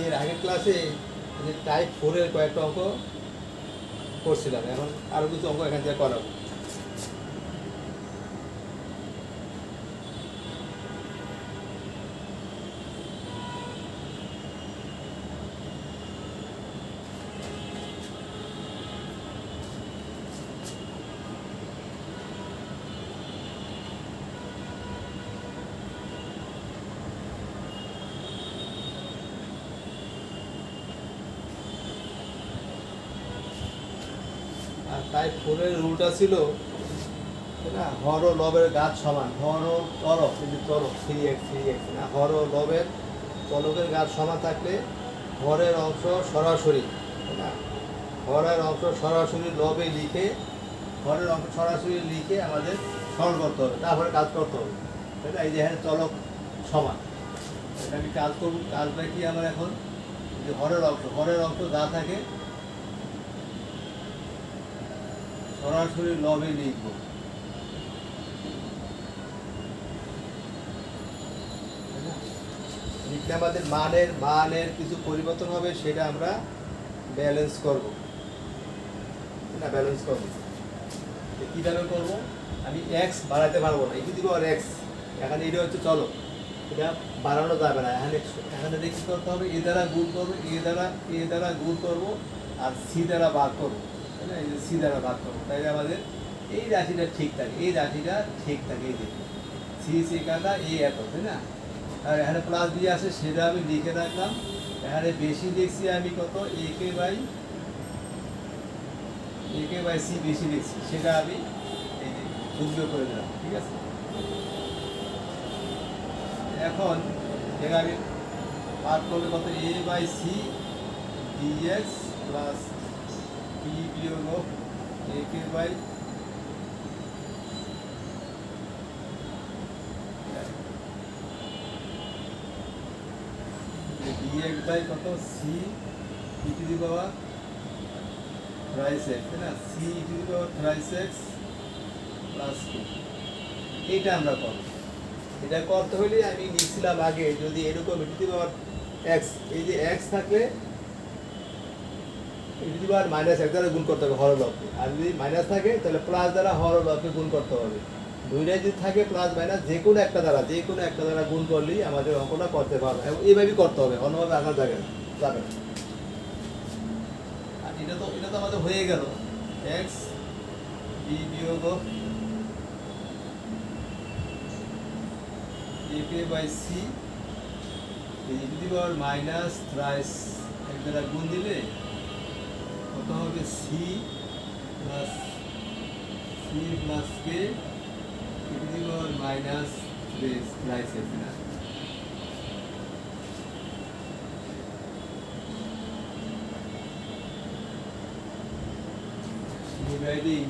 এর আগের ক্লাসে যে টাইপ 4-এর কয়েকটা অঙ্ক করছিলাম, এখন আরও কিছু অঙ্ক এখান থেকে করাবো। আর টাইপ 4-এর রুলটা ছিল না, হর ও লবের গাছ সমান, হর ও চলক, কিন্তু চলক 3x 3x না, হর ও লবের চলকের গাছ সমান থাকলে হরের অংশ সরাসরি না, হরের অংশ সরাসরি লবে লিখে, হরের অংশ সরাসরি লিখে আমাদের সরল করতে হবে, তারপরে কাজ করতে হবে, তাই না? এই যে এখানে চলক সমান, এটা আমি কাজ করব। কাজটা কি আমার এখন, যে হরের অংশ যা থাকে সরাসরি লবে লিখবো, লিখলে আমাদের মানের কিছু পরিবর্তন হবে, সেটা আমরা ব্যালেন্স করব, না ব্যালেন্স করব। কীভাবে করব? আমি এক্স বাড়াতে পারবো না, একটু দিব আর এক্স, এখানে এটা হচ্ছে চলো, এটা বাড়ানো যাবে না। এখানে দেখি করতে হবে, এ দ্বারা গুণ করবো, এ দ্বারা গুণ করবো, আর সি দ্বারা ভাগ করবো, তাই না? এই যে সি দ্বারা ভাগ করবো, তাইলে আমাদের এই রাশিটা ঠিক থাকে, এই যে সি সেখানটা এ এত, তাই না? আর এখানে প্লাস দিয়ে আছে, সেটা আমি লিখে রাখলাম। এখানে বেশি লিখছি আমি কত, একে বাই সি বেশি লিখছি, সেটা আমি এই যে যুগ্ম করে দিলাম, ঠিক আছে? এখন এখানে আমি পার করলে কত, A by C dx plus B বিয়োগ একে বাই ডিএক্স বাই কত, C e to the power thrice x, তাই না? C e to the power thrice x plus two, এইটা আমরা করব। এটা করতে হলে আমি লিখছিলাম আগে, যদি এরকম ই টু দি পাওয়ার এক্স, এই যে এক্স থাকলে ই টু দি পাওয়ার মাইনাস এক দ্বারা গুণ করতে হবে হরলবকে, আর যদি মাইনাস থাকে তাহলে প্লাস দ্বারা হরলবকে গুণ করতে হবে। দুইটাই যদি থাকে প্লাস মাইনাস, যে কোনো একটা দ্বারা গুণ করলেই আমাদের অঙ্কটা করতে পারবে, এবং এইভাবেই করতে হবে, অন্যভাবে আঁকা যাবে না। আর এটা তো আমাদের হয়ে গেল, এক্স বি বিয়োগ একে by C e to the power minus thrice এক দ্বারা গুণ দিলে কত হবে, C plus K e to the power minus thrice x, না? Dividing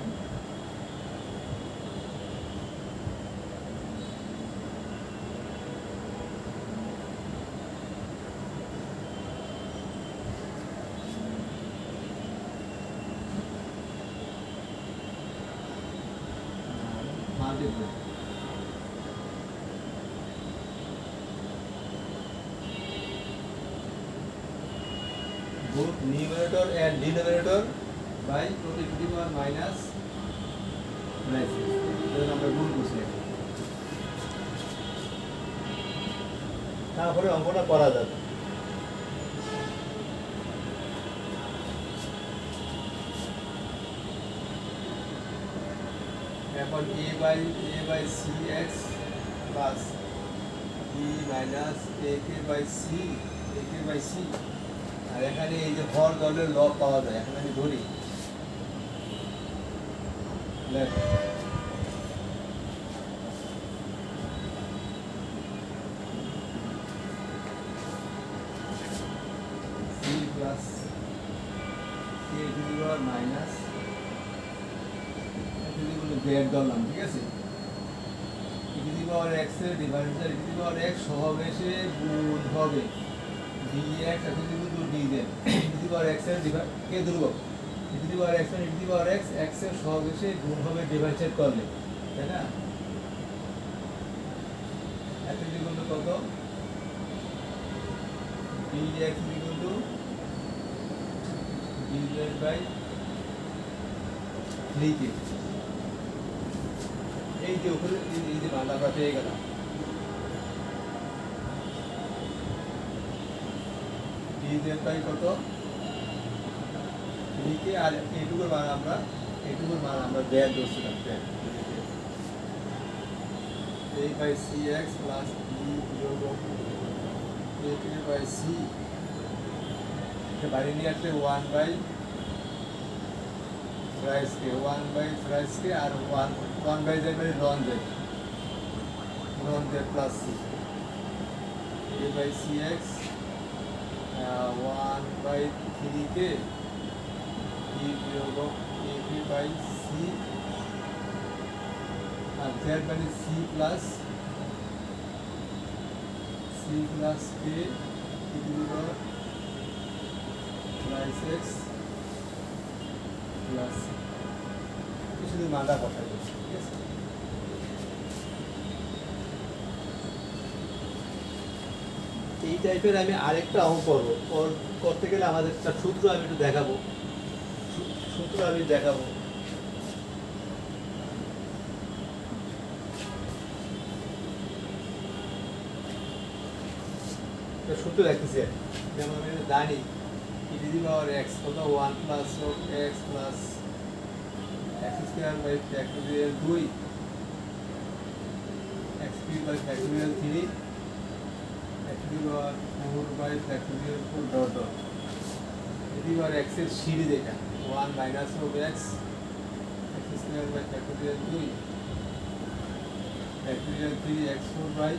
multiply both numerator and denominator by total to the power minus আমরা গুণ করছি, তারপরে অঙ্কটা করা যাবে। এখন A by C x plus B minus একে বাই সি আর এখানে এই যে হর দলের লব পাওয়া যায়, এখানে আমি ধরি সি প্লাস কে to the power minus grade ধরলাম, ঠিক আছে? E to the power x এর differential e to the power x সহবেশে গুণ হবে dx এত যদি গুণ dz, e to the power x এর কে ধ্রুবক, e to the power x এর e to the power x x এর সহবেশে গুণ হবে ডিফারেন্সিয়েট করলে, তাই না? এত যদি গুণ কত, dx ডিভাইডেড বাই 3 এই যে ওখানে এই যে মানটা আমরা পেয়ে গেলাম ডিভাইডেড বাই কত 3 আর এইটুকুর মান আমরা দেড় ধরছিলাম a by cx plus b বিয়োগ a by c বাইরে নিয়ে আসলে 1 by thrice k R 1 by z মানে ln z plus c a by cx 1 by 3k b বিয়োগ ab by c R z মানে c plus k e to the power minus x plus c শুধু মানটা বসাই দিচ্ছি ঠিক আছে এই টাইপের আমি আরেকটা অঙ্ক করবো করতে গেলে আমাদের একটা সূত্র আমি একটু দেখাবো সূত্র রাখতেছি যেমন আমি জানি e to the power x কত 1 plus x plus x square by factorial 2 x cube by factorial 3 x to the power 4 by factorial 4 dot dot e to the power x এর সিরিজ এটা 1 minus of x x square by factorial 2 factorial 3 x4 by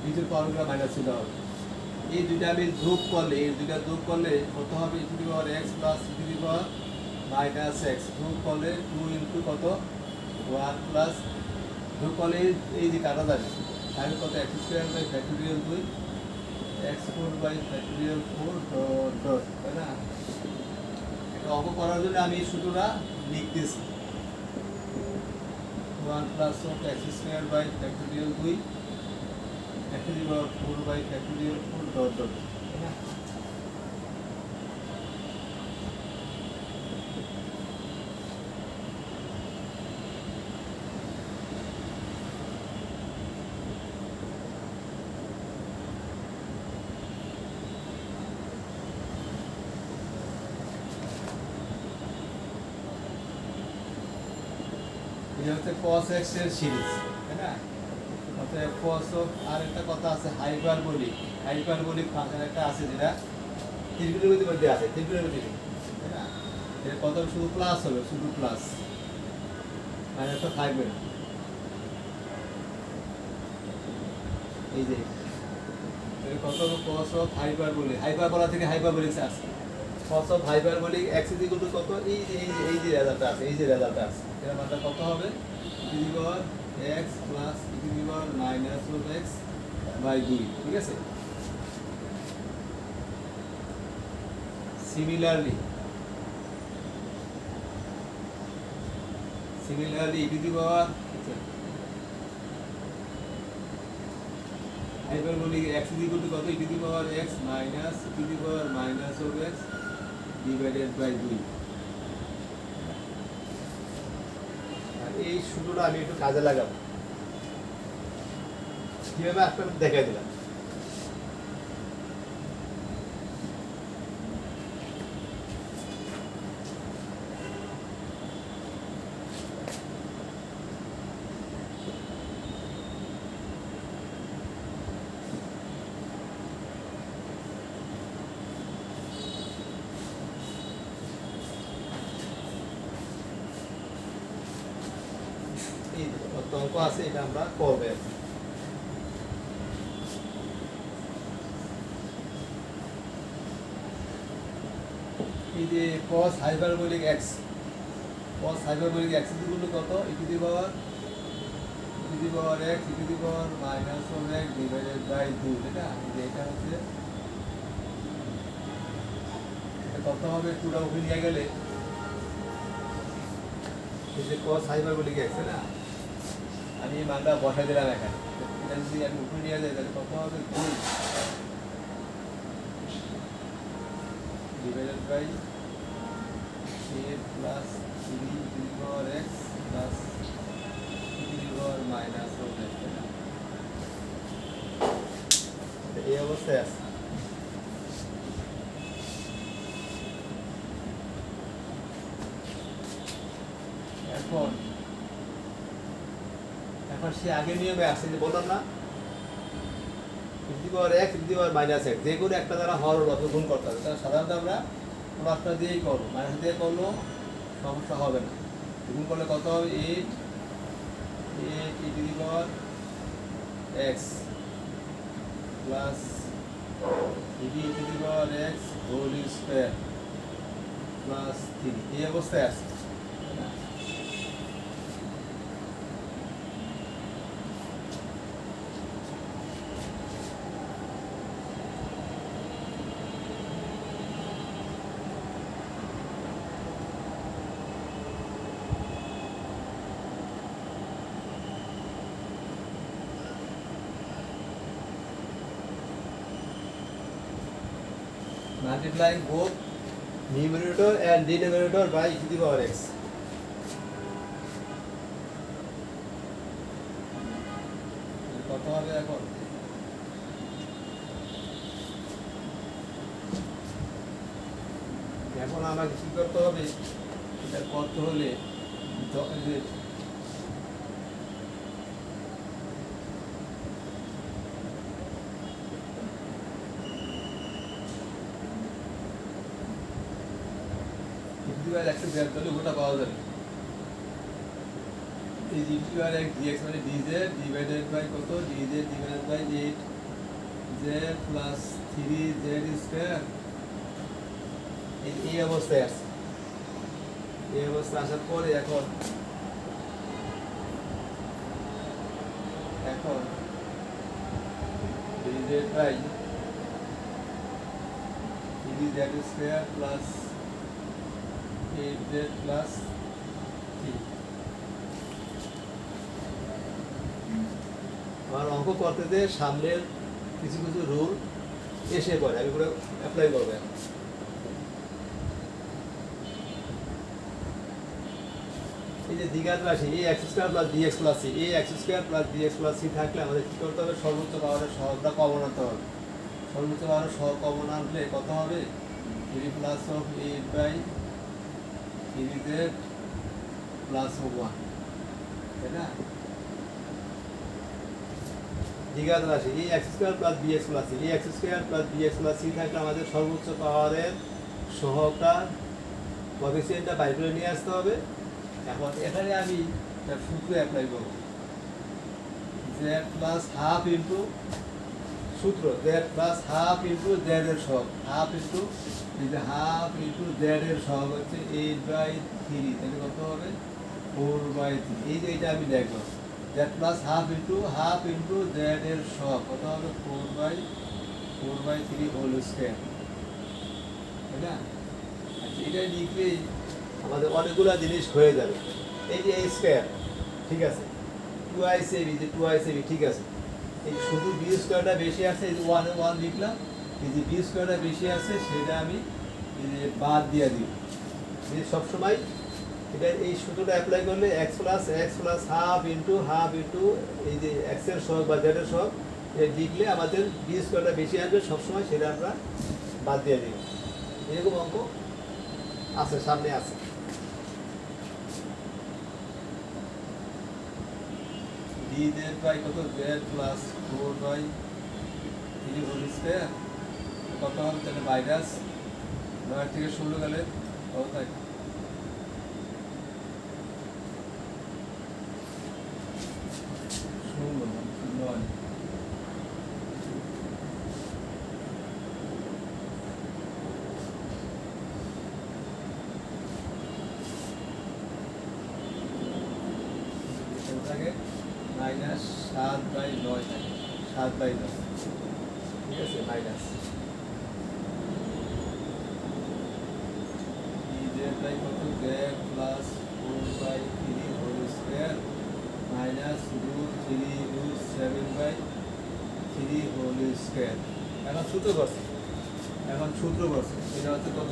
বিজোড় পাওয়ারগুলো minus ছিল হবে এই দুইটা আমি যোগ করলে কত হবে e to the power x plus e to the power minus x যোগ করলে 2 into কত 1 plus যোগ করলে এই যে কাটা যাবে তাহলে কত x square by factorial 2 x4 by factorial 4 dot তাই না এটা অঙ্ক করার জন্য আমি সূত্রটা লিখতেছি 1 plus x square by factorial 2 x to the power 4 by factorial 4 dot dot है ना ये होते cos x এর সিরিজ है ना অতএব cos আর একটা কথা আছে হাইপারবোলিক ফাংশন একটা আছে যেটা ত্রিকোণমিতির মধ্যে আছে ত্রিকোণমিতি তাই না এর কত শুধু প্লাস হবে শুধু প্লাস মাইনাসটা থাকবে না এই যে এর কত হবে cos হাইপারবোলা থেকে হাইপারবোলিক আছে cos হাইপারবোলিক x কত এই যে রেজাল্টটা আছে এর মানটা কত হবে e to the power x plus e to the power minus of x by 2 ঠিক আছে similarly e to the power hyperbolic x is equal to কত e to the power x minus e to the power minus of x divided by 2 এই সূত্রটা আমি একটু কাজে লাগাবো কিভাবে আপনাদের দেখাই দিলাম এই অঙ্ক আছে এটা আমরা করবে এই যে cos hyperbolic x ইকুয়াল কত e to the power x e to the power minus of x divided by 2 এটা এটা হচ্ছে এটা কত হবে 2টা উপরে নিয়ে গেলে এই যে cos hyperbolic x না আমি এই মানটা বসাই দিলাম এখানে এটা যদি আমি উপরে নিয়ে যাই তাহলে কত হবে 2 divided by a plus 3 to the power x plus to the power minus এই অবস্থায় আছে। এখন এখন সে আগে নিয়মে আসছে যে বললাম না to power x to the power minus x যে কোনো একটা দ্বারা হর অথবা গুণ করতে হবে। তাহলে সাধারণত আমরা প্লাসটা দিয়েই করবো, মাইনাস দিয়ে করলো সমস্যা হবে না। গুণ করলে কত হবে 8 to the power x plus 3 to the power x whole square plus 3 এই অবস্থায় আছে। Multiplying both numerator and denominator by e to the power x. কত হবে এখন? এখন আমাকে কি করতে হবে? এটা করতে হলে একশো গ্রাম তাহলে ওটা পাওয়া যাবে। এই ইন্টিগ্রাল এক ডিএক্স মানে ডিজেড ডিভাইডেড বাই কত dz divided by 8 z plus 3 z square. এই অবস্থায় আছে। এই অবস্থায় আসার পরে এখন dz by 3 z square plus 8z plus 3। আমার অঙ্ক করতে যে সামনের কিছু কিছু রুল এসে পড়ে, আমি পুরো অ্যাপ্লাই করবো। এই যে দ্বিঘাত রাশি a x square plus bx plus c, a x square plus bx plus c থাকলে আমাদের কি করতে হবে? সর্বোচ্চ পাওয়ারের সহগটা কমন আনতে হবে। সর্বোচ্চ পাওয়ারের সহগ কমন আনলে কত হবে? 3 plus of 8 by 3z plus 1, তাই না? দ্বিঘাত রাশি a x square plus bx plus c, a x square plus bx plus c থাকলে আমাদের সর্বোচ্চ পাওয়ারের সহগটা কোএফিসিয়েন্টটা বাইর করে নিয়ে আসতে হবে। এখন এখানে আমি তার সূত্র অ্যাপ্লাই করব, z প্লাস হাফ ইন্টু সূত্র z plus half into z এর সহগ, half into half into z এর সহগ হচ্ছে 8/3, তাহলে কত হবে? 4/3। এই যে এটা আমি লিখবো z plus half into z এর সহগ কত হবে? 4/3 হোল স্কয়ার, তাই না? আচ্ছা, এটা লিখলেই আমাদের অনেকগুলো জিনিস হয়ে যাবে। এই যে a স্কয়ার, ঠিক আছে, 2iCb, যে 2iCb, ঠিক আছে। এই শুধু b স্কয়ারটা বেশি আছে, এই যে 1 লিখলাম। এই যে b স্কয়ারটা বেশি আছে সেটা আমি এই যে বাদ দিয়ে দিই। যে সবসময় এটা এই সূত্রটা অ্যাপ্লাই করলে x প্লাস হাফ ইন্টু এই যে x এর সহগ বা z এর সহগ এটা লিখলে আমাদের b স্কয়ারটা বেশি আসবে সবসময়, সেটা আমরা বাদ দিয়ে দিই। এরকম অঙ্ক আছে, সামনে আছে। dz বাই কত? z প্লাস 4/3 হোল স্কয়ার কত হবে? তাহলে মাইনাস 9 থেকে 16 গেলে কত থাকে? 9। থাকে মাইনাস 7/9 থাকে, 7/9, ঠিক আছে, মাইনাস dz বাই কত? z plus 4/3 whole square minus √3 √7/3 whole square. এখন সূত্র করছি এখন সূত্র করছে এটা হচ্ছে কত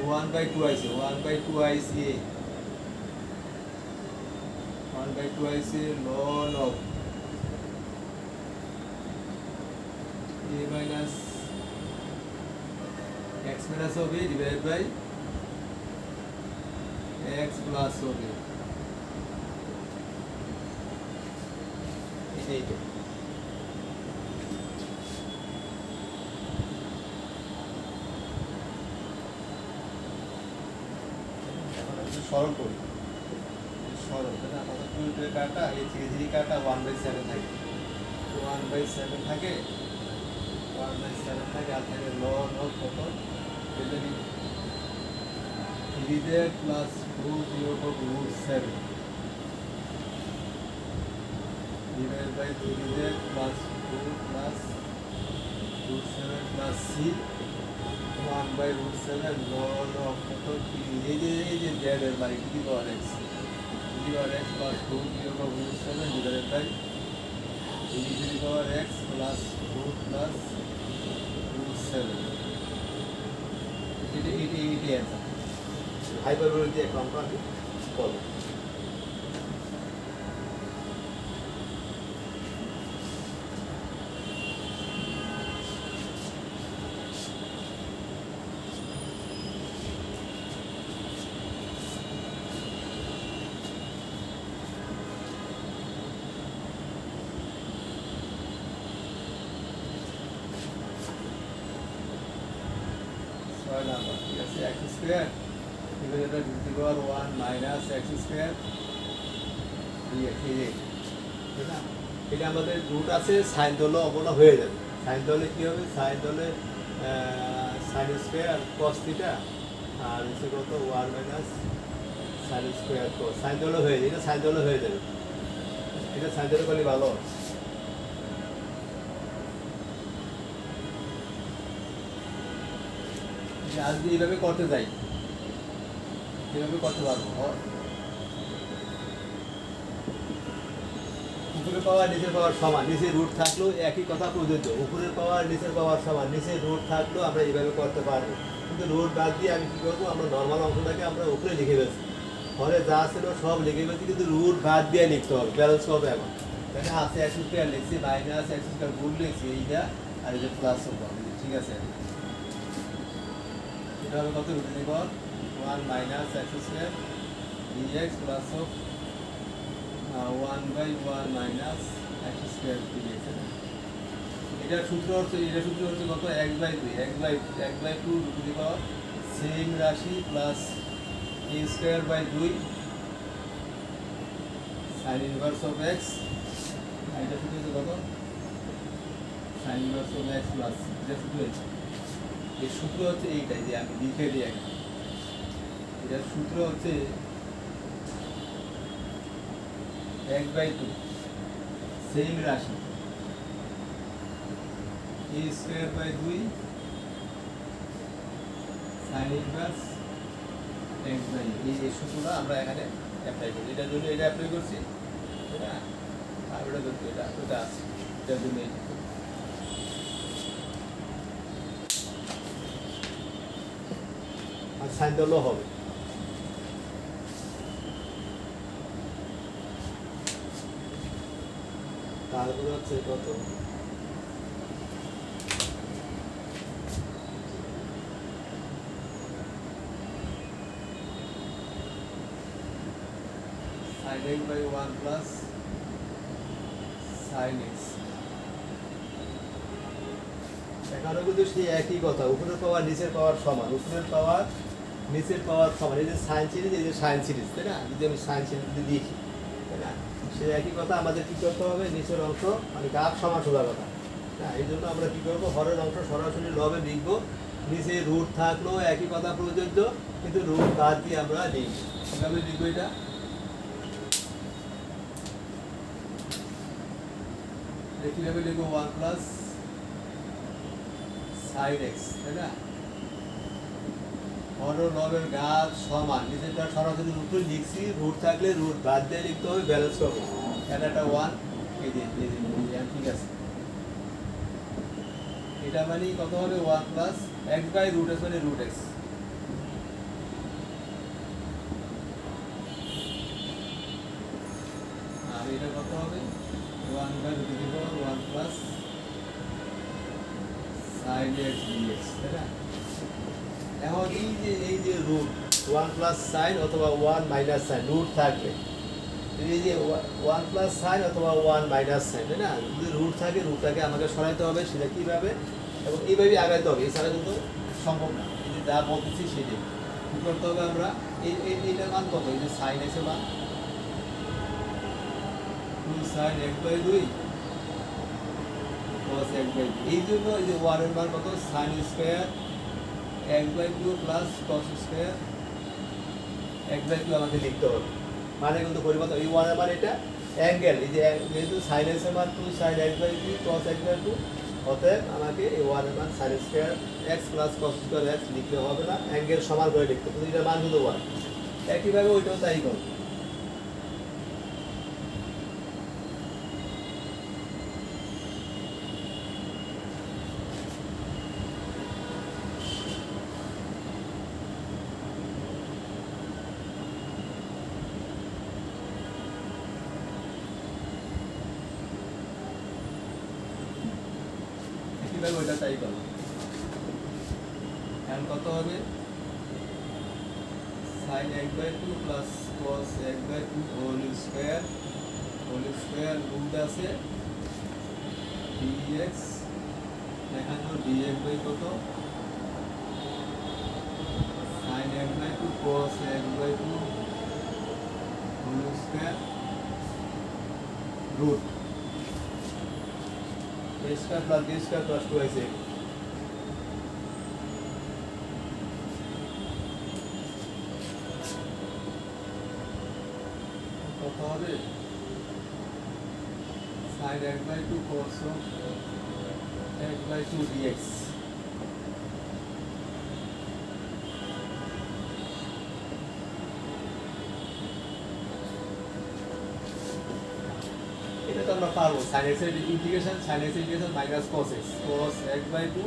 1/2 1/2 a 1/2 ln of a minus x minus of a divided by x plus of a এইটা সরল করি সরল তাহলে আমাদের 2 কাটা এই 3 কাটা 1/7 থাকে 1/7 থাকে 1/7 থাকে আর থাকে ln of কত এটা কি 3z plus 2 বিয়োগ root 7 divided by 3z plus 2 plus root 7 plus c 1/√7 ln of কত এই যে z এর মানে কি পাওয়ার x plus 2 বিয়োগ √7 divided by e to the power x plus 2 plus √7 এটা অ্যান্সার হাইপারবোলিক দিয়ে একটা অঙ্ক আছে বলো x square divided by to the power 1 minus x square dx ঠিক না এটা আমাদের রুট আছে সাইন দলে অবনা হয়ে যাবে সাইন দলে কি হবে সাইন দলে সাইন স্কয়ার আর cos থিটা আর হচ্ছে কত 1 minus sine square cos sine দলে হয়ে যাবে এটা সাইন দলে হয়ে যাবে এটা সাইন দলে করলে ভালো আজ এইভাবে করতে যাই এইভাবে করতে পারবো উপরের পাওয়ার নিচের পাওয়ার সমান নিচে রুট থাকলেও একই কথা প্রযোজ্য উপরের পাওয়ার নিচের পাওয়ার সমান নিচের রুট থাকলেও আমরা এইভাবে করতে পারবো কিন্তু রুট বাদ দিয়ে আমি কী করবো আমরা নর্মাল অংশটাকে আমরা উপরে লিখে ফেলছি ঘরে যা ছিল সব লিখে ফেলছি কিন্তু রুট বাদ দিয়ে লিখতে হবে ব্যালেন্স হবে এখন তাহলে আছে x স্কয়ার লিখছি মাইনাস x স্কয়ার গুণ লিখছি এইটা আর এই যে প্লাস হবে ঠিক আছে এটা হবে কত রুট নিব 1 minus x square dx plus of 1/1 minus x square dx এটা সূত্র হচ্ছে কত x/2 রুট নিব সেম রাশি plus a square by 2 sin inverse of x এটা সূত্র হচ্ছে কত sin inverse of x plus এটা সূত্র এই সূত্র হচ্ছে এইটাই যে আমি লিখে দিই একটা এটার সূত্র হচ্ছে x/2 সেম রাশি a square by 2 sin inverse x/a এই সূত্রটা আমরা এখানে অ্যাপ্লাই করি এটার জন্য এটা অ্যাপ্লাই করছি তাই না আর ওটা ধরতে এটা আছে এটার জন্য সাইন দলও হবে তারপরে হচ্ছে কত sin x by 1 plus sin x এখানে কিন্তু সেই একই কথা উপরের পাওয়ার নিচের পাওয়ার সমান উপরের পাওয়ার নিচের পাওয়ার সমান এই যে সাইন সিরিজ এই যে সাইন সিরিজ তাই না যদি আমি সাইন সিরিজ লিখি তাই না সেই একই কথা আমাদের কী করতে হবে নিচের অংশ মানে গাছ সমান সোজা কথা হ্যাঁ এই জন্য আমরা কী করবো হরের অংশ সরাসরি লবে লিখবো নিচে রুট থাকলেও একই কথা প্রযোজ্য কিন্তু রুট বাদ দিয়ে আমরা লিখবো কীভাবে লিখবো এটা কীভাবে লিখবো 1 প্লাস সাইন এক্স তাই না হর লবের গাছ সমান নিচেরটা সরাসরি রুটে লিখছি রুট থাকলে রুট বাদ দিয়ে লিখতে হবে ব্যালেন্স করবো এটা একটা 1 এই যে ঠিক আছে এটা মানে কত হবে 1 plus x by root x মানে রুট এক্স। আর এটা কত হবে 1 by root x power 1 plus sine x dx, তাই না? এখন এই যে রুট 1 প্লাস সাইন অথবা 1 মাইনাস সাইন রুট থাকবে, এই যে 1 প্লাস সাইন অথবা 1 মাইনাস সাইন, তাই না? যদি রুট থাকে রুটটাকে আমাকে সরাইতে হবে, সেটা কীভাবে এবং এইভাবেই আগাইতে হবে, এছাড়া কিন্তু সম্ভব না। এই যে যা বলতেছি সেটাই কী করতে হবে আমরা। এইটার মান কত? এই যে সাইন এক্সের মান 2 sine x by 2 cos x by 2। এই জন্য এই যে 1 এর মান কত? Sine square x by 2 plus cos square x by 2 আমাকে লিখতে হবে। মানে কিন্তু পরিবর্তন, এই 1 এর মান এটা অ্যাঙ্গেল, এই যে যেহেতু সাইন এক্স এর মান 2 sine x by 2 cos x by 2, অতএব আমাকে এই 1 এর মান sine square x plus cos square x লিখলে হবে না, অ্যাঙ্গেল সমান করে লিখতে হবে। এটার মান কিন্তু 1। একইভাবে ওইটাও তাই করব। একইভাবে ওইটা তাই করব। এখন কত হবে? Sine x by 2 plus cos x by 2 whole square root আছে dx, এখানে dx বাই কত? Sine x by 2 cos x by 2 whole square root a square plus b square plus 2ac। কত হবে? Sine x by 2 cos x by 2 dx। এটা তো আমরা পারবো, sine x এর ইন্টিগ্রেশন, সাইন x এর integration minus cos x by 2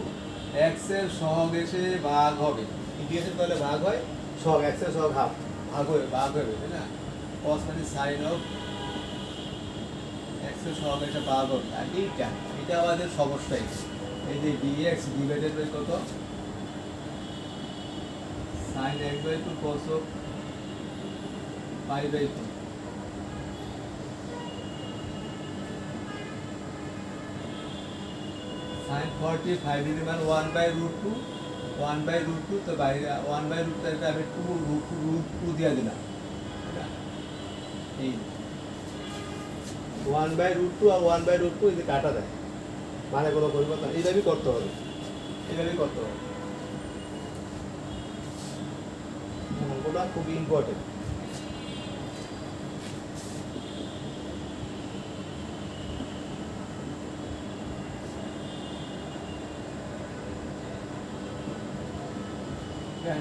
x এর সহগ এসে ভাগ হবে, ইন্টিগ্রেশন করলে ভাগ হয়, সহগ x এর সহগ ভাগ হবে, তাই না? cos মানে সাইন অফ x এর সহগ এসে ভাগ হবে। আর এটা আমাদের সমস্যাই, এই যে dx ডিভাইডেড বাই কত? Sine x by 2 cos of pi by 2। Sine 45 degree মান 1 বাই রুট 2, তো বাইরে 1 বাই রুট 2 আমি 2 দিয়ে দিলাম, এই 1 বাই রুট 2 আর 1 বাই রুট 2 এই কাটা দেয়, মানে কোনো পরিবর্তন। এইভাবেই করতে হবে, অঙ্কটা খুবই ইম্পর্টেন্ট।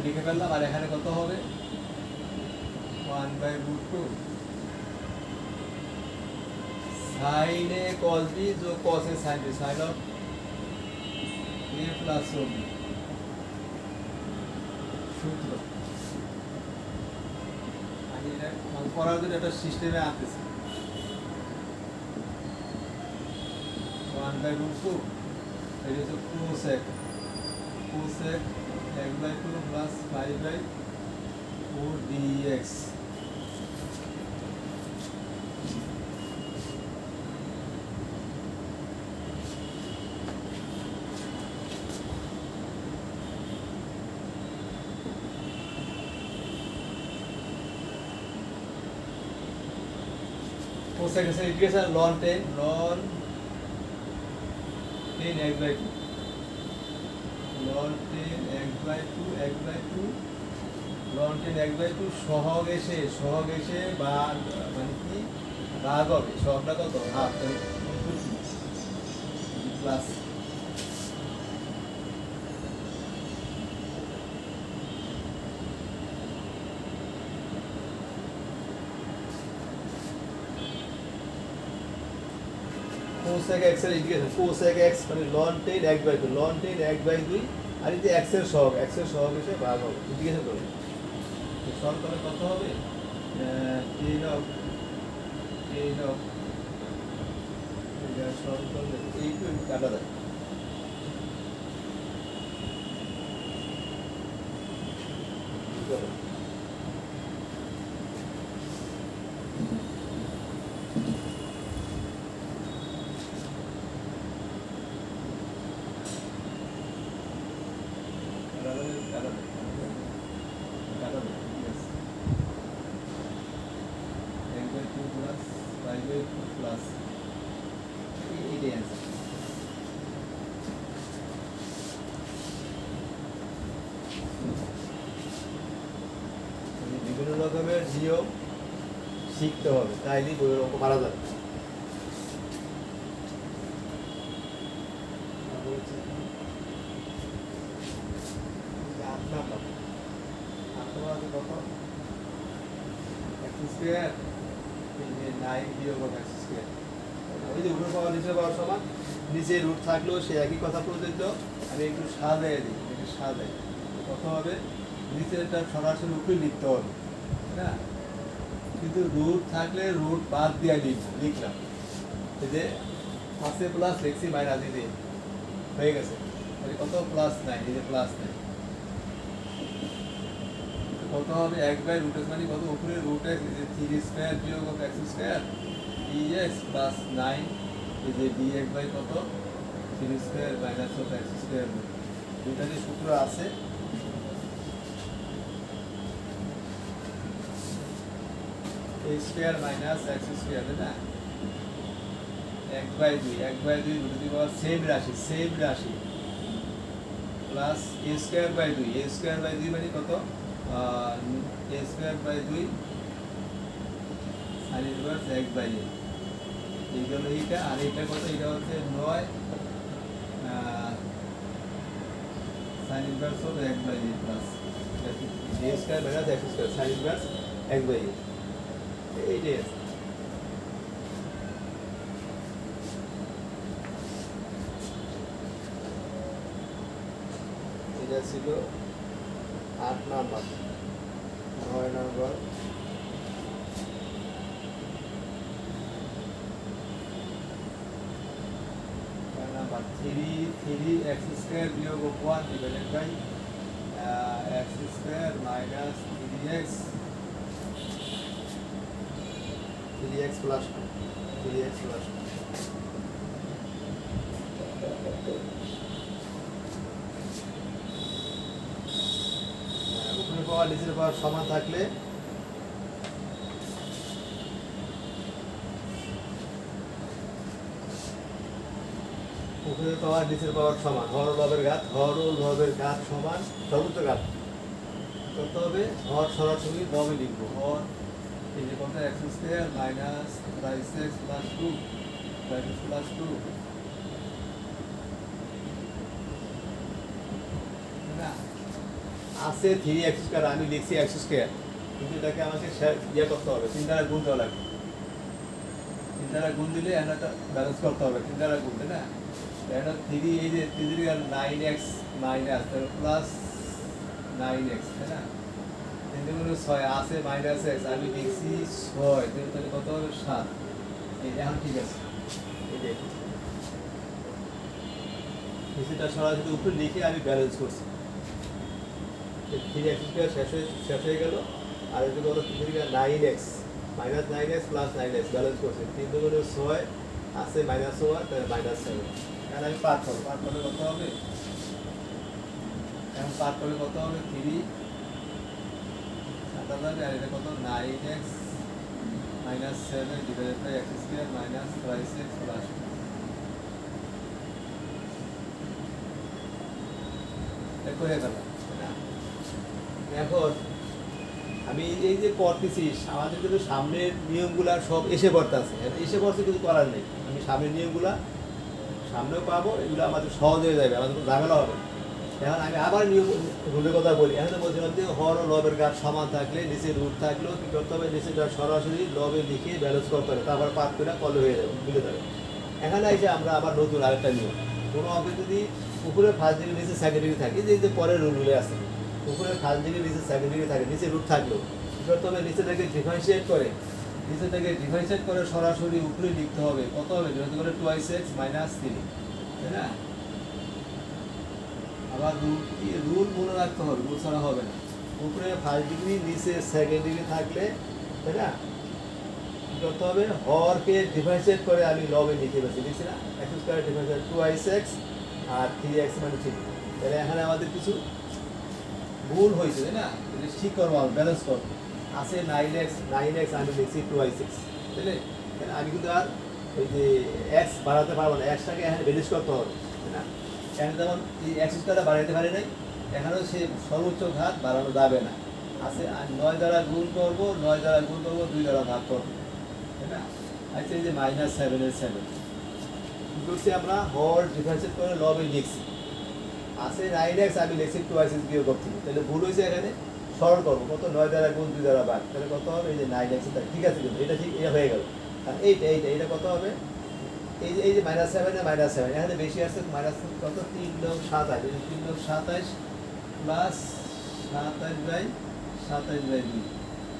লিখে ফেললাম। আর এখানে কত হবে? 1 by root 2 sine A cos b যোগ cos A sine b, sine of a plus b সূত্র। আমি এটা পড়ার জন্য একটা সিস্টেমে আনতেছি। 1 বাই রুট 2 এটা হচ্ছে cosec x by 2 plus 5 by 4 dx। cosec এর ইন্টিগ্রেশন ln 10 x by 2 ln 10 x by 2 ln 10 x by 2 সহগ এসে বা মানে কি ভাগ হবে, সহগটা কত? Half, plus cosec cosec x এর ইন্টিগ্রেশন কোসেক এক্স মানে লন টেন 1/2 লন টেন 1/2 আর এই যে এক্স এর সহগ হিসেবে ভাগ হবে ইন্টিগ্রেশন করবে তো সরল করলে কত হবে টেন অফ এটা সরল করলে এইটু কাটা যায় বিভিন্ন রকমের নিয়ম শিখতে হবে তাইলেই বইয়ের অঙ্ক পারা যাবে নিচে রুট থাকলেও সে একই কথা প্রযোজ্য আমি একটু সাজাই দিই একটু সাজাই কত হবে নিচেরটা সরাসরি উপরে লিখতে হবে না কিন্তু রুট থাকলে রুট বাদ দিয়ে লিখলাম এই যে পাশে প্লাস লিখছি মাইনাস দিতে হয়ে গেছে কত প্লাস নাই এই যে প্লাস নাই কত হবে 1/√x মানে কত উপরে √x যে 3² বিয়োগ x² dx প্লাস 9 এই যে dx বাই কত 3² মাইনাস x² দুইটা যে সূত্র আছে a² মাইনাস x² না 1/2 রুট দি পাওয়ার সেম রাশি প্লাস a²/2 মানে কত a²/2 sin ইনভার্স 1/a এইগুলো এইটা আর এইটা কত এটা হচ্ছে 9 sin inverse of 1/a plus a² minus x² sin inverse 1/a এইটাই আছে এটা ছিল 8 নাম্বার 9 নাম্বার নাম্বার 3x² বিয়োগ 1 divided by x² minus 3x plus 3x plus উপরে পাওয়া নিচের পাওয়ার সমান থাকলে উপরে পাওয়া নিচের পাওয়ার সমান হর লবের ঘাত সমান সর্বোচ্চ ঘাত কত হবে হর সরাসরি লবে লিখবো হর এই যে কত x² minus 5x plus 2 plus 2 না আছে 3x² আমি লিখছি x² কিন্তু এটাকে আমাকে ইয়ে করতে হবে 3 দ্বারা গুণ দেওয়া লাগবে 3 দ্বারা গুণ দিলে এটা ব্যালেন্স করতে হবে 3 দ্বারা গুণ না এটা 3 এই যে 3 9x মাইনাস প্লাস 9x তাই না 3 গুণ 6 আছে মাইনাস x আমি লিখছি 6 তাহলে কত হবে 7 এই এখন ঠিক আছে এই যে নিচেটা সরাসরি উপরে লিখে আমি ব্যালেন্স করছি 3x² শেষ হয়ে গেল আর এটা কত 9x minus 9x plus 9x balance করছি 3 গুণ 6 আছে মাইনাস 1 তাহলে মাইনাস 7 এখন আমি পার করলে কত হবে এখন পার করলে কত হবে 3 7 আর এটা কত 9x minus 7 divided by x² minus 5x plus করে গেল এখন আমি এই যে পড়তেছি আমাদের কিন্তু সামনের নিয়মগুলা সব এসে পড়তেছে এসে পড়ছে কিছু করার নেই আমি সামনের নিয়মগুলা সামনেও পাবো এগুলো আমাদের সহজ হয়ে যাবে আমাদের কোনো ঝামেলা হবে এখন আমি আবার নিয়ম রুলের কথা বলি এখন তো বলছিলাম যে হর ও লবের ঘাত সমান থাকলে নিচে রুট থাকলেও কী করতে হবে নিচেটা সরাসরি লবে লিখে ব্যালেন্স করতে হবে তারপর পাত করে কলে হয়ে যাবে মিলে যাবে এখানে এসে আমরা আবার নতুন আরেকটা নিয়ম, কোনো অঙ্কে যদি উপরে ফার্স্ট ডিগ্রি নিচে সেকেন্ড ডিগ্রি থাকে, যে পরের রুলে আছে, উপরে ফার্স্ট ডিগ্রি নিচে সেকেন্ড ডিগ্রি থাকে, নিচে রুট থাকলেও তবে নিচে থেকে ডিফারেন্সিয়েট করে সরাসরি উপরে লিখতে হবে। কত হবে? যেহেতু করে 2x -3, তাই না? আবার রুল মনে রাখতে হবে, রুল ছাড়া হবে না। উপরে ফার্স্ট ডিগ্রি নিচে সেকেন্ড ডিগ্রি থাকলে, তাই না, কি করতে হবে? হরকে ডিফারেন্সিয়েট করে আমি লবে লিখে লিখছি না, x স্কয়ার ডিফারেন্সিয়েট 2x আর 3x - 3। তাহলে এখানে আমাদের কিছু ভুল হয়েছে, তাই না? ঠিক করবো, ব্যালেন্স করবো। আছে 9x আমি লিখছি 2x, তাহলে আমি কিন্তু আর ওই যে x বাড়াতে পারবো না, xটাকে এখানে ব্যালেন্স করতে হবে, তাই না? এখানে যেমন এই x স্কয়ারটা বাড়াইতে পারি নাই, এখানেও সে সর্বোচ্চ ঘাত বাড়ানো যাবে না। আছে 9 দ্বারা গুণ করবো, 2 দ্বারা ভাগ করবো, তাই না? আচ্ছা, এই যে -7 এর 7 কি করছি আমরা? হর ডিফারেন্সিয়েট করে লবে লিখছি। আছে 9x আমি লিখছি 2x বিয়োগ করছি, তাহলে ভুল হয়েছে। এখানে সরল করবো, কত? 9 দ্বারা গুণ 2 দ্বারা ভাগ, তাহলে কত হবে? এই যে 9x, ঠিক আছে, কিন্তু এটা ঠিক, এটা হয়ে গেল। আর এইটা কত হবে? এই যে -7 এ -7, এখানে বেশি আছে মাইনাস কত? 3 - 27, 3 - 27 প্লাস 27/2।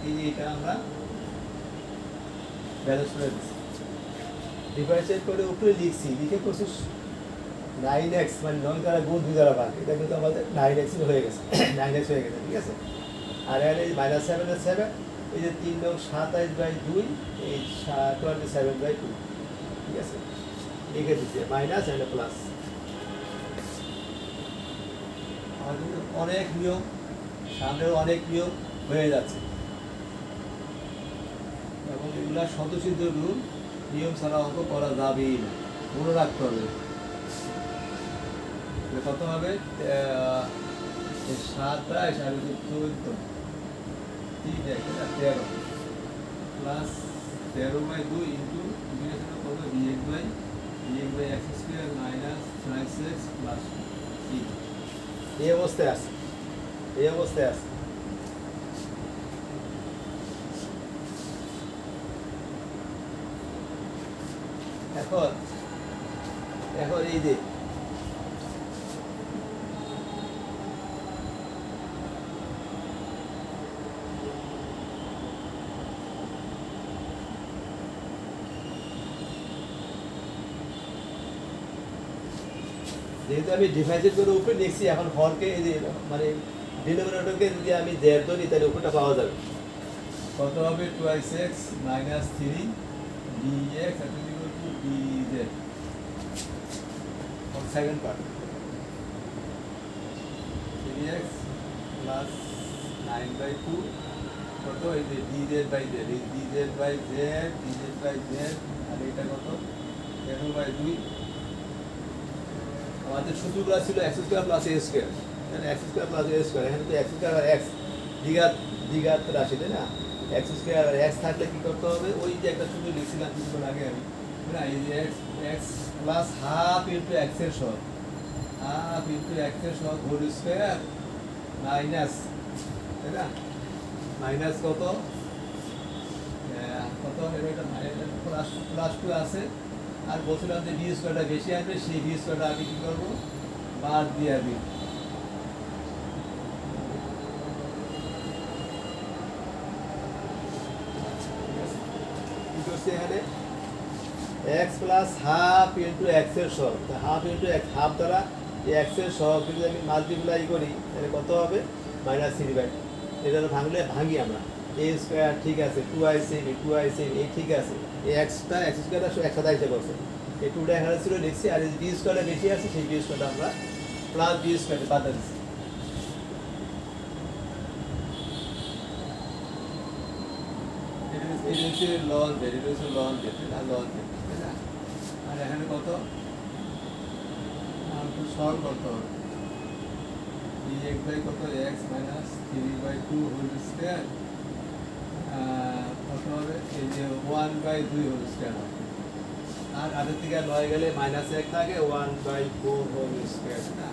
এই যে এটা আমরা ব্যালেন্স করে দিচ্ছি, ডিফারেন্সিয়েট করে উপরে লিখছি, লিখে করছি 9x, মানে 9 দ্বারা গুণ 2 দ্বারা ভাগ, এটা কিন্তু আমাদের 9x হয়ে গেছে, 9x হয়ে গেছে, ঠিক আছে। আর এখানে এই -7 এর 7, এই যে 3 - 27/2, এই 27/2, ঠিক আছে, লিখে দিচ্ছি মাইনাস এন্ড প্লাস। আমাদের কিন্তু অনেক নিয়ম, সামনেও অনেক নিয়ম হয়ে যাচ্ছে, এবং এগুলা স্বতঃসিদ্ধ রুল, নিয়ম ছাড়া অঙ্ক করা যাবেই না, মনে রাখতে হবে। কত হবে? 27 আর 14, 13 প্লাস 13/2 ইন্টু কত? dx/x square minus 5x plus 3। এই অবস্থায় আছে, এখন এই যে যেহেতু আমি ডিভাইডেড করে উপরে লিখছি, এখন হরকে এই যে মানে ডিনোমিনেটরকে যদি আমি জেড ধরি, তাহলে উপরটা পাওয়া যাবে। কত হবে? 2x - 3 dx dz, second part 3x plus 9/2 কত? এই যে dz/z, এই dz/z, আর এটা কত? 13/2। আমাদের সূত্রগুলো ছিল x square plus a square, তাহলে x square plus a square, এখানে তো x স্কয়ার আর x দ্বিঘাত রাশি, তাই না? x স্কয়ার আর x থাকলে কি করতে হবে? ওই যে একটা সূত্র লিখছিলাম কিছুক্ষণ আগে আমি, না, এই যে x plus half into x এর সহগ, হোল স্কয়ার মাইনাস, তাই না, মাইনাস কত? এটা প্লাস 2 আছে। আর বলছিলাম যে বি স্কয়ারটা বেশি আসবে, সেই বি স্কয়ারটা আমি কি করবো? বাদ দিয়ে দিই। কি করছি এখানে? x plus half into x এর সহগ, হাফ ইন্টু x, হাফ দ্বারা এই x এর সহগ যদি আমি মাল্টিপ্লাই করি, তাহলে কত হবে? -3/। এটা ভাঙি আমরা, a স্কয়ার ঠিক আছে, 2ic এই ঠিক আছে, এই x স্কয়ারটা একসাথে এসে করছে, এই 2টা এখানে ছিল লিখছি, আর এই বি স্কয়ারটা বেশি আছে, সেই বি স্কয়ারটা আমরা প্লাস বি স্কয়ার বাদ দিচ্ছি। এটা হচ্ছে লন জেড, তাই না? আর এখানে কত? সলভ করতে হবে, dx/কত? x - 3/2 হোল স্কয়ার, কত হবে? এই যে 1/2 হোল স্কয়ার হবে, আর আগের থেকে 9 গেলে -1 থাকে, 1/4 হোল স্কয়ার, না?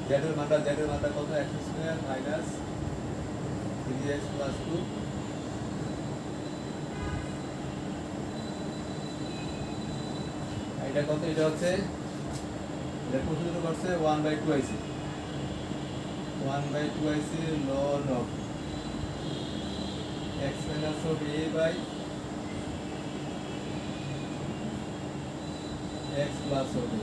জেডের মানটা কত? x square minus 3x plus 2 এটা কত? এটা হচ্ছে এটা প্রচলিত করছে 1/2 ln of x minus of a by x plus of a।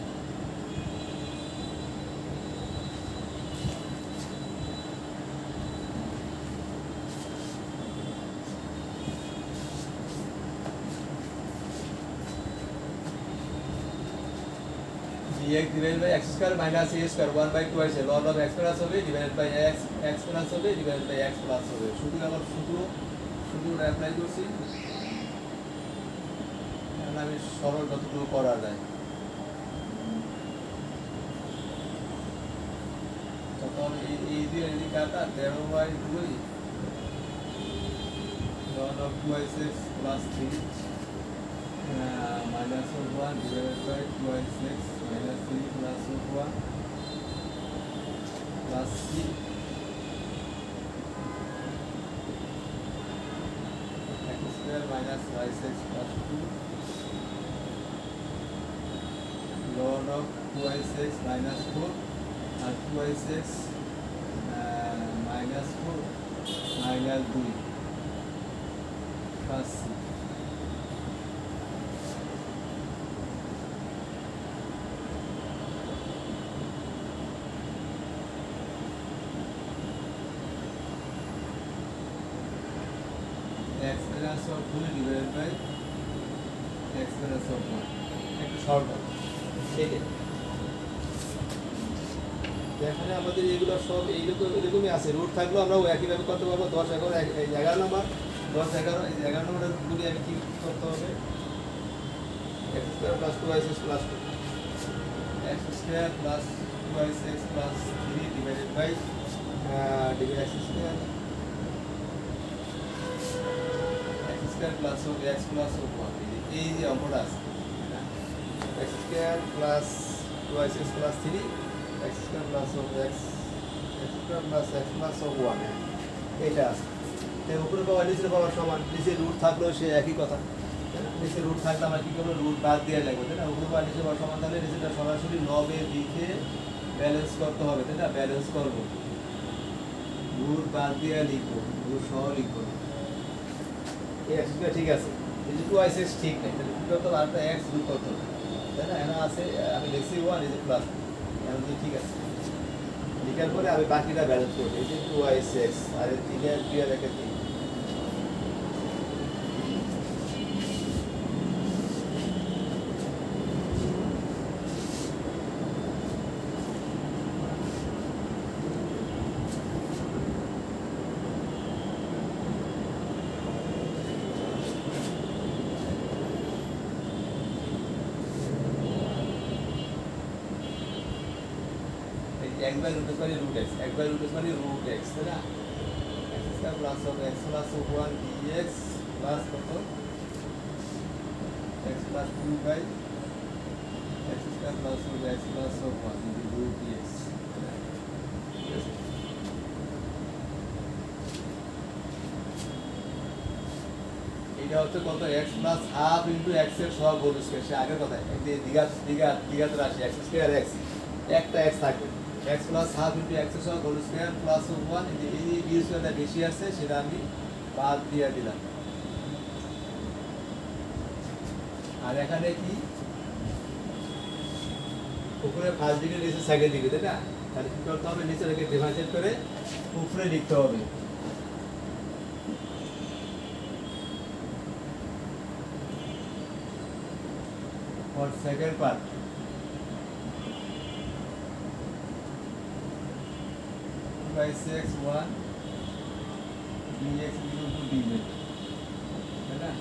dx divided by x square minus a square 1/2 ln of x plus of a divided by x plus of a divided by x plus of a। শুধু আমার শুধু apply করছি, এখন আমি সরল যতটুকু করা যায় তখন এই দিয়ে যদি কাটা 13/2 ln of 2x plus 3 minus of 1 divided by 2x minus 3 plus of 1 plus c x square minus y6 plus 2 ln of 2y6 minus 4 and 2y6 minus 4 minus 2 plus c। x minus of 2 divided by x minus of 1 একটু short হবে এইটা। এখানে আমাদের এগুলো সব এরকমই আছে, root থাকলেও আমরা একইভাবে করতে পারবো। 10 11 11 নম্বর 10 11 এই 11 নম্বরের রুটগুলি আমি কি করতে হবে? x square plus 2y6 plus 2 x square plus 2y6 plus 3 divided by x square plus of x plus of 1 এই যে অঙ্কটা আছে x square plus 2y6 plus 3 x square plus of x square plus x plus of 1 এটা আছে। এর উপরে পাওয়া নিচের পাওয়া সমান, নিচে রুট থাকলেও সে একই কথা। নিচে রুট থাকলে আমরা কি করবো? রুট বাদ দিয়ে লাগবে, তাই না? উপরে পাওয়া নিচে পাওয়া সমান থাকলে নিচেটা সরাসরি লবে লিখে ব্যালেন্স করতে হবে, তাই না? ব্যালেন্স করবো, রুট বাদ দিয়ে লিখবো, রুট সহ লিখবো। এই এক্সটা ঠিক আছে, এই যে 2y6 ঠিক নেই, তাহলে কি করতে হবে? আরেকটা x যোগ করতে হবে, তাই না? এখানে আছে আমি লিখছি 1 এই যে প্লাস, এখন ঠিক আছে। লিখার পরে আমি বাকিটা ব্যালেন্স করব। এই যে 2y6 আর এই 3 এর 2 এর একটা 3 1 by root x মানে root x, 1 by root x মানে root x, তাই না? x square plus of x plus of 1 dx plus কত? x plus 2 by x square plus of x plus of 1 into root dx। এটা হচ্ছে কত? x plus half into x এর সহগ whole square. সে আগের কথা, দ্বিঘাত রাশি x স্কয়ার x, একটা x থাকবে, x plus half into x এর সহগ হোল স্কয়ার প্লাস 1। এই b স্কয়ারটা বেশি আছে, সেটা আমি বাদ দিয়ে দিলাম। আর এখানে কি উপরে ফার্স্ট ডিগ্রি, নিচে সেকেন্ড ডিগ্রি, তাই না? তাহলে কি করতে হবে? নিচে রেখে ডিভাইডেড করে উপরে লিখতে হবে। for second part by 6 1 dx equal to dz, है ना?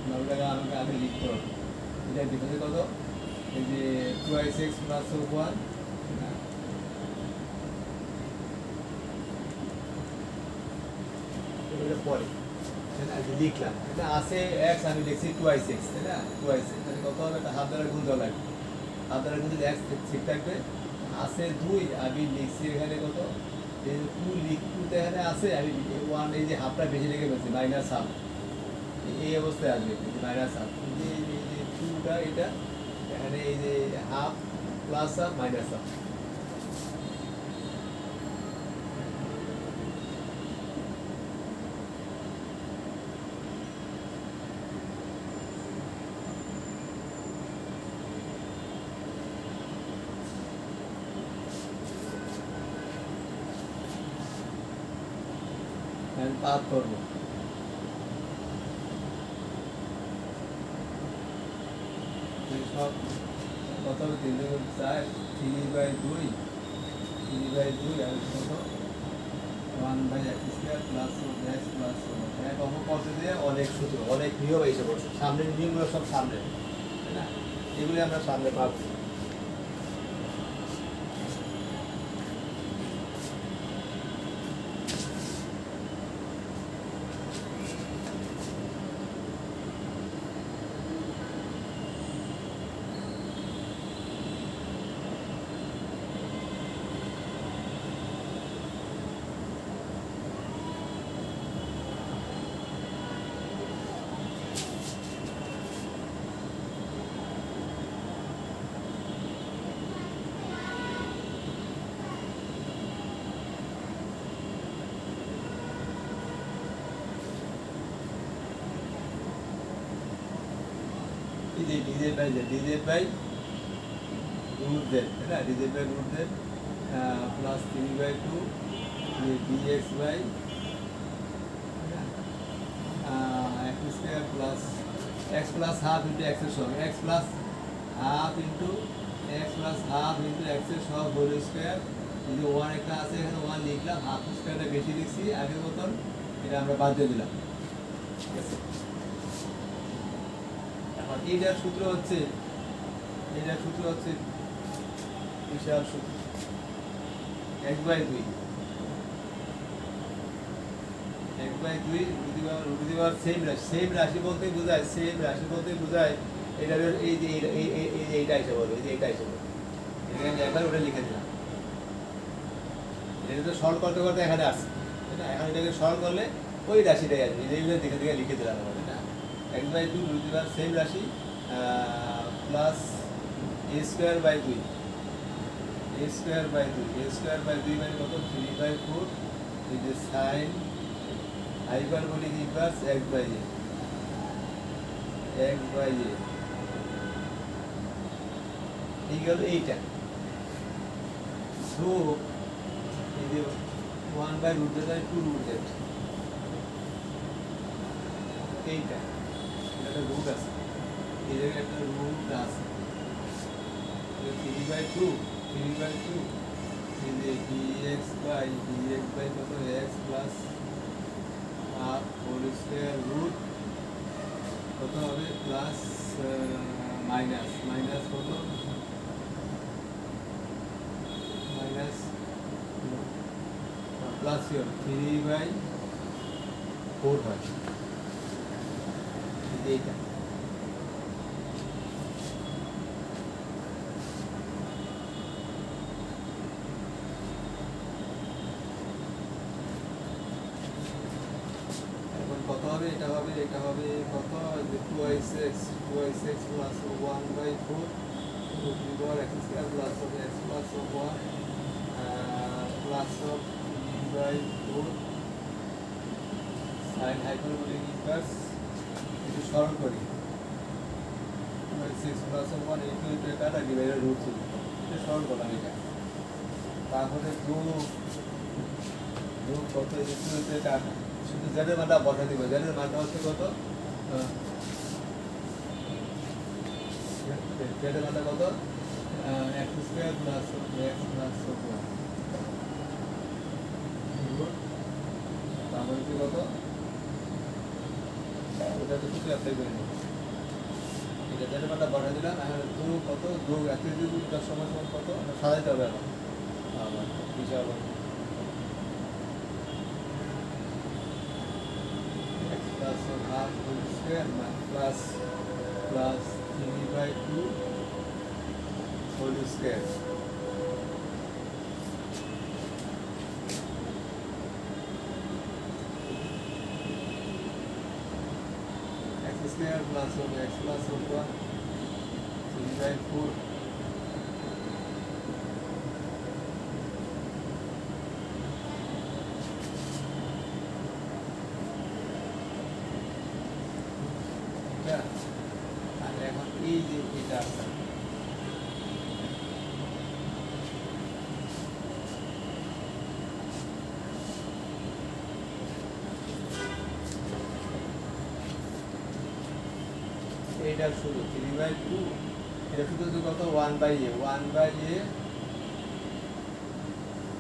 নবলাga আমাকে আগে লিখতে হবে। এটা ডিফারেন্স কত? এই যে 2x plus 1 এটা পরে, তাই না? লিখলাম, এটা আছে x, আমি লিখছি 2x, তাই না? 2x তাহলে কত হবে? এটা হাফ দ্বারা গুণ দেওয়া লাগবে। হাফ দ্বারা গুণ দিলে x ঠিক থাকবে, আছে 2 আমি লিখছি এখানে কত এই 2 টুতে এখানে আছে আমি 1 এই যে হাফটা বেশি লিখে ফেলছি মাইনাস হাফ এই অবস্থায় আসবে মাইনাস হাফ এই যে 2টা এটা এখানে এই যে half plus half minus half পাত করবো সব কত হবে 3/4 3/2 3/2 আর কত 1/x² প্লাস x প্লাস এক অঙ্ক করতে দিয়ে অনেক সূত্র অনেক নিয়ম এসে পড়ছে সামনের নিয়মগুলো সব সামনে তাই না এগুলি আমরা সামনে পাবো ডিজে বাই রুট জেড है ना dz by root z plus 3/2 ये dx by x² plus x plus half into x এর সহগ x plus half into x plus half into x এর সহগ হোল স্কয়ার এই যে 1 একটা আছে এখানে 1 লিখলাম হাফ স্কয়ারটা বেশি লিখছি আগের মতন এটা আমরা বাদ দিয়ে দিলাম ঠিক আছে এটার সূত্র হচ্ছে বিশাল সূত্র 1/2 রুট সেম রাশি বলতে বোঝায় এটা এই যে এইটা এসে বলবে এই যে এইটা এসে বলবে এখানে একবার ওটা লিখে দিলাম এটা তো সরল করতে করতে এখানে আসছে তাই না এখন এটাকে সরল করলে ওই রাশিটাই আসবে এইগুলো দেখে লিখে দিলাম আমাদের না 1/2 সেম রাশি প্লাস a² মানে কত 3/4 এই যে সাইন হাইপারবোলিক ইনভার্স x/a এই গেল এইটা সো এই যে 1/√z আর 2√z এইটা একটা রুট আছে এই জায়গায় একটা রুট আছে 3/2 এই যে dx বাই কত x plus half whole square root কত হবে প্লাস মাইনাস কত মাইনাস প্লাস 3/4 হয় এইটা কত হবে এটা হবে কত 2x plus 1/4 root over x² plus of x plus of 1 plus of 3/4 sin hyperbolic inverse একটু সরল করি 2x plus of 1 into এটা ডিভাইডেড রুট 3 এটা সরল করলাম এটা তারপরে 2 কত এটা শুধু z এর মানটা বসাই দিব z এর মানটা হচ্ছে কত z এর মানটা কত x² প্লাস x প্লাস 1 তাহলে কি কত ওটা তো কিছু অ্যাপ্লাই করে নিই এটা z এর মানটা বসাই দিলাম এখন 2 কত 2 এত যদি তার সমান কত সাজাইতে হবে আবার বিশাল plus of half whole square plus 3/2 whole square square plus হবে এক্স প্লাস রুট ওয়ান 3/4 আর এখন এই যে এটা আছে এইটা শুধু 3/2 এটা শুধু কত 1/a 1/a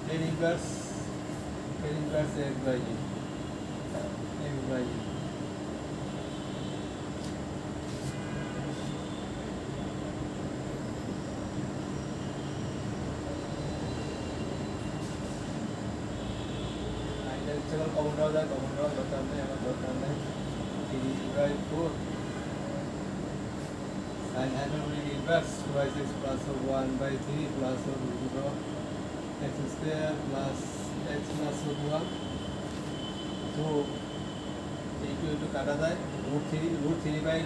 tan inverse x/a চলো কমন দেওয়া যায় কমন দেওয়ার দরকার নেই আমার দরকার নেই 3/4 sin hyperbolic inverse 2x plus 1/3 plus root of x square plus x plus 1 তো একটু কাটা যায় root 3 by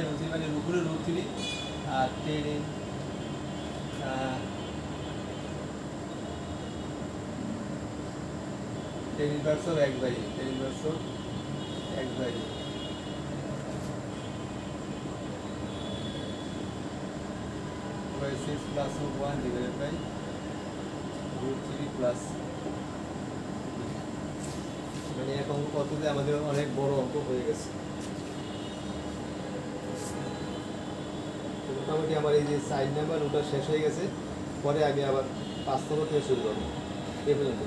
root 3 মানে উপরে root 3 R 10 inverse of x by a 10 inverse of x by a by 6 plus of 1 divided by root 3 plus মানে এক অঙ্ক কততে আমাদের অনেক বড় অঙ্ক হয়ে গেছে মোটামুটি আমার এই যে সাইড নাম্বার ওটা শেষ হয়ে গেছে পরে আমি আবার 5 নম্বর থেকে শুরু করবো এই পর্যন্ত